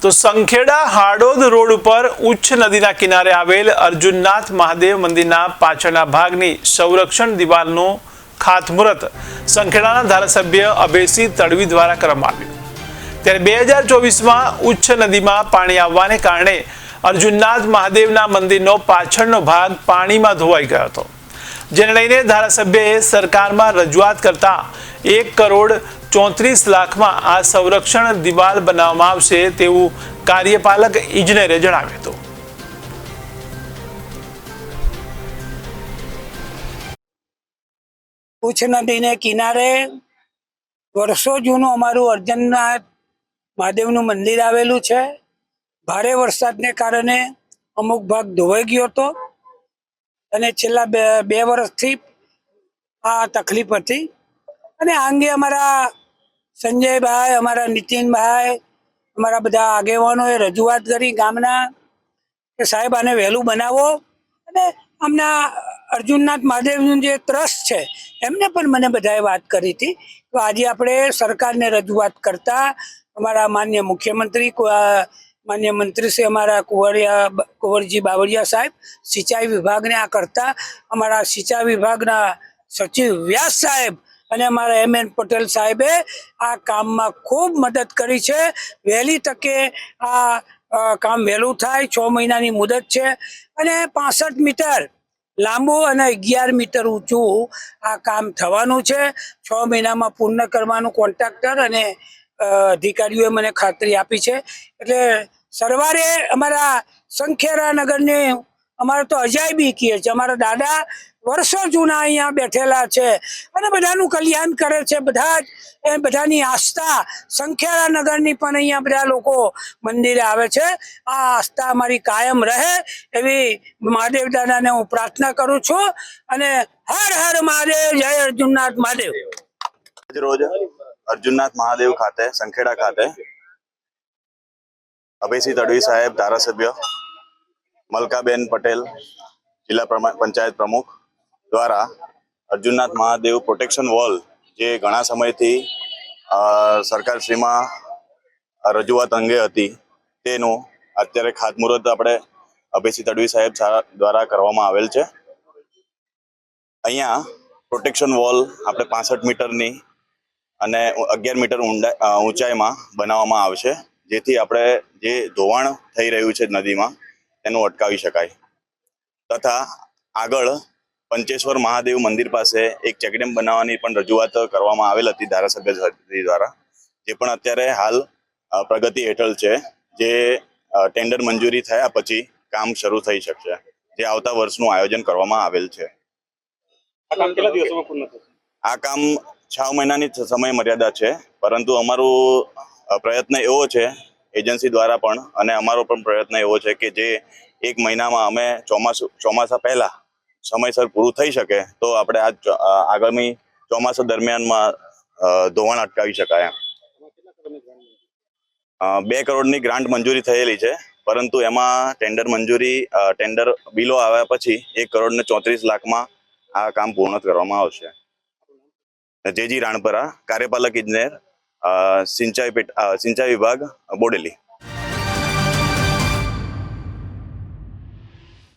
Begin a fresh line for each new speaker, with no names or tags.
તો સંખેડા હાડોદ રોડ ઉપર ઉચ્ચ નદીના કિનારે આવેલ અર્જુનનાથ મહાદેવ મંદિરના પાછળના ભાગની સંરક્ષણ દિવાલનું ખાતમુહૂર્ત સંખેડાના ધારાસભ્ય અભયસિંહ તડવી દ્વારા કરવામાં આવ્યું। ત્યારે 2024માં ઉચ્ચ નદીમાં પાણી આવવાને કારણે અર્જુનનાથ મહાદેવના મંદિરનો પાછળનો ભાગ પાણીમાં ધોવાઈ ગયો હતો, જેને લઈને ધારાસભ્યએ સરકારમાં રજૂઆત કરતા 1,34 લાખમાં આ સંરક્ષણ દિવાલ બનાવવામાં આવશે તેવું કાર્યપાલક ઇજનેરે જણાવ્યું હતું।
ઉચ્ચ નદીને કિનારે વર્ષો જૂનું અમારું અર્જુનનાથ મહાદેવનું મંદિર આવેલું છે। ભારે વરસાદને કારણે અમુક ભાગ ધોવાઈ ગયો હતો અને છેલ્લા બે વર્ષથી આ તકલીફ હતી અને આ અંગે અમારા સંજયભાઈ, અમારા નીતિનભાઈ, અમારા બધા આગેવાનોએ રજૂઆત કરી ગામના કે સાહેબ આને વહેલું બનાવો। અને આમના અર્જુનનાથ મહાદેવનું જે ટ્રસ્ટ છે એમને પણ મને બધાએ વાત કરી હતી। તો આજે આપણે સરકારને રજૂઆત કરતા અમારા માન્ય મુખ્યમંત્રી, માન્ય મંત્રી શ્રી અમારા કુંવરજી બાવળિયા સાહેબ, સિંચાઈ વિભાગને આ કરતા અમારા સિંચાઈ વિભાગના સચિવ વ્યાસ સાહેબ અને અમારા MN પટેલ સાહેબે આ કામમાં ખૂબ મદદ કરી છે। વહેલી તકે આ કામ વહેલું થાય, 6 મહિનાની મુદત છે અને 65 મીટર લાંબુ અને 11 મીટર ઊંચું આ કામ થવાનું છે। 6 મહિનામાં પૂર્ણ કરવાનું કોન્ટ્રાક્ટર અને અધિકારીઓએ મને ખાતરી આપી છે। એટલે સરવારે અમારા સંખેડા નગરની અમારે તો અજાયબી કહે છે, અમારા દાદા વર્ષો જૂના અહીંયા બેઠેલા છે અને બધાનું કલ્યાણ કરે છે। બધાની આસ્થા સંખેડા નગરની પણ અહીંયા બધા લોકો મંદિરે આવે છે। આ આસ્થા અમારી કાયમ રહે એવી મહાદેવ દાદાને હું પ્રાર્થના કરું છું અને હર હર મહાદેવ, જય અર્જુનનાથ મહાદેવ।
રોજ અર્જુનનાથ મહાદેવ ખાતે સંખેડા ખાતે અભયસિંહ તડવી સાહેબ, ધારાસભ્ય મલકાબેન પટેલ, જિલ્લા પંચાયત પ્રમુખ દ્વારા અર્જુનનાથ મહાદેવ પ્રોટેક્શન વોલ જે ઘણા સમયથી સરકારશ્રીમાં રજૂઆત અંગે હતી તેનું અત્યારે ખાતમુહૂર્ત આપણે અભયસિંહ તડવી સાહેબ દ્વારા કરવામાં આવેલ છે। અહીંયા પ્રોટેક્શન વોલ આપણે 65 મીટરની અને 11 મીટર ઊંચાઈમાં બનાવવામાં આવશે, જેથી આપણે જે ધોવાણ થઈ રહ્યું છે નદીમાં તેનું અટકાવી શકાય। તથા આગળ પંચેશ્વર મહાદેવ મંદિર પાસે એક ચેકડેમ બનાવવાની પણ રજૂઆત કરવામાં આવેલ હતી ધારાસભ્ય દ્વારા, જે પણ અત્યારે હાલ પ્રગતિ હેઠળ છે, જે ટેન્ડર મંજૂરી થયા પછી કામ શરૂ થઈ શકશે, જે આવતા વર્ષનું આયોજન કરવામાં આવેલ છે। આ કામ 6 મહિનાની સમય મર્યાદા છે, પરંતુ અમારું પ્રયત્ન એવો છે એજન્સી દ્વારા પણ અને અમારો પણ પ્રયત્ન એવો છે કે જે 1 મહિનામાં અમે ચોમાસા પહેલા સમયસર પૂરું થઈ શકે તો આપણે આગામી ચોમાસા દરમિયાનમાં ધોવાણ અટકાવી શકાય। 2 કરોડની ગ્રાન્ટ મંજૂરી થયેલી છે, પરંતુ એમાં ટેન્ડર બિલો આવ્યા પછી 1,34 લાખમાં આ કામ પૂર્ણ કરવામાં આવશે। જેજી રાણપરા, કાર્યપાલક ઇજનેર, સિંચાઈ વિભાગ, બોડેલી।